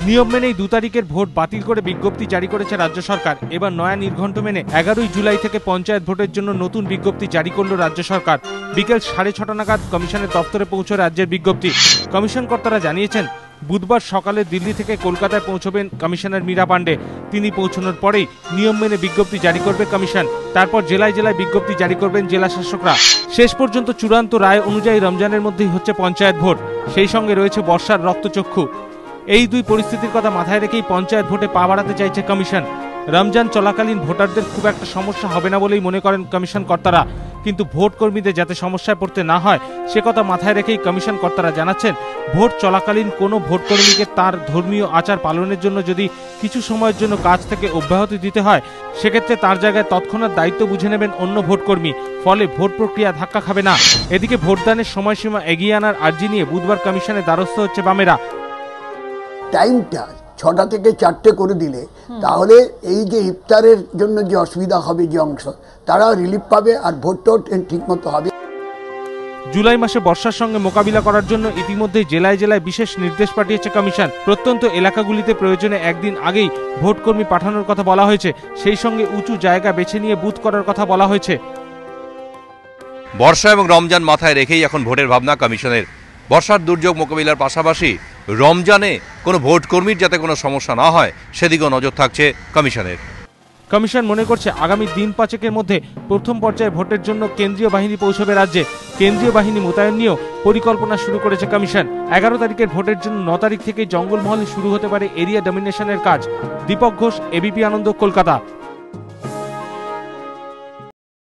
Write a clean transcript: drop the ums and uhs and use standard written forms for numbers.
নিয়ম মেনেই 2 তারিখের ভোট বাতিল করে বিজ্ঞপ্তি জারি করেছে রাজ্য সরকার। এবার নয়া নির্ঘণ্ট মেনে 11 জুলাই থেকে পঞ্চায়েত ভোটের জন্য নতুন বিজ্ঞপ্তি জারি করল রাজ্য সরকার। বিকেল 6:30 নাগাদ কমিশনের দপ্তরে পৌঁছে রাজ্যের বিজ্ঞপ্তি। কমিশন কর্তারা জানিয়েছেন, বুধবার সকালে দিল্লি থেকে কলকাতায় পৌঁছবেন কমিশনার মীরা পাণ্ডে। তিনি পৌঁছানোর পরেই নিয়ম মেনে বিজ্ঞপ্তি জারি করবে কমিশন। তারপর জেলায় জেলায় বিজ্ঞপ্তি জারি করবেন জেলা শাসকরা। শেষ পর্যন্ত চূড়ান্ত রায় অনুযায়ী রমজানের মধ্যেই হচ্ছে পঞ্চায়েত ভোট। সেই সঙ্গে রয়েছে বর্ষার রক্তচক্ষু। এই দুই পরিস্থিতির কথা মাথায় রেখেই পঞ্চায়েত ভোটে পা বাড়াতে চাইছে কমিশন। রমজান চলাকালীন ভোটারদের খুব একটা সমস্যা হবে না বলেই মনে করেন কমিশন কর্তারা। কিন্তু ভোট কর্মীদের যাতে সমস্যায় পড়তে না হয় সে কথা মাথায় রেখেই কমিশন কর্তারা জানাচ্ছেন, ভোট চলাকালীন কোনো ভোট কর্মীকে তার ধর্মীয় আচার পালনের জন্য যদি কিছু সময়ের জন্য কাজ থেকে অব্যাহতি দিতে হয়, সেক্ষেত্রে তার জায়গায় তৎক্ষণাৎ দায়িত্ব বুঝে নেবেন অন্য ভোট কর্মী। ফলে ভোট প্রক্রিয়া ধাক্কা খাবে না। এদিকে ভোটদানের সময়সীমা এগিয়ে আনার আর্জি নিয়ে বুধবার কমিশনের দ্বারস্থ হচ্ছে বামেরা। টাইমটা 6টা থেকে 4টে করে দিলে তাহলে এই যে ইফতারের জন্য যে অসুবিধা হবে যে অংশ, তারা রিলিফ পাবে আর ভোটটাও ঠিক মতো হবে। জুলাই মাসে বর্ষার সঙ্গে মোকাবিলা করার জন্য ইতিমধ্যেই জেলায় জেলায় বিশেষ নির্দেশ পাঠিয়েছে কমিশন। প্রত্যন্ত এলাকাগুলিতে প্রয়োজনে একদিন আগেই ভোটকর্মী পাঠানোর কথা বলা হয়েছে। সেই সঙ্গে উঁচু জায়গা বেছে নিয়ে বুথ করার কথা বলা হয়েছে। বর্ষা এবং রমজান মাথায় রেখেই এখন ভোটের ভাবনা কমিশনের। বর্ষার দুর্যোগ মোকাবিলার পাশাপাশি রমজানে কোনো ভোট কর্মীর যাতে কোনো সমস্যা না হয় সেদিকেও নজর থাকছে কমিশনের। কমিশন মনে করছে আগামী দিন 5-এর মধ্যে প্রথম পর্যায়ে ভোটের জন্য কেন্দ্রীয় বাহিনী পৌঁছবে রাজ্যে। কেন্দ্রীয় বাহিনী মোতায়েন নিয়েও পরিকল্পনা শুরু করেছে কমিশন। 11 তারিখের ভোটের জন্য 9 তারিখ থেকেই জঙ্গলমহলে শুরু হতে পারে এরিয়া ডমিনেশনের কাজ। দীপক ঘোষ, এবিপি আনন্দ, কলকাতা।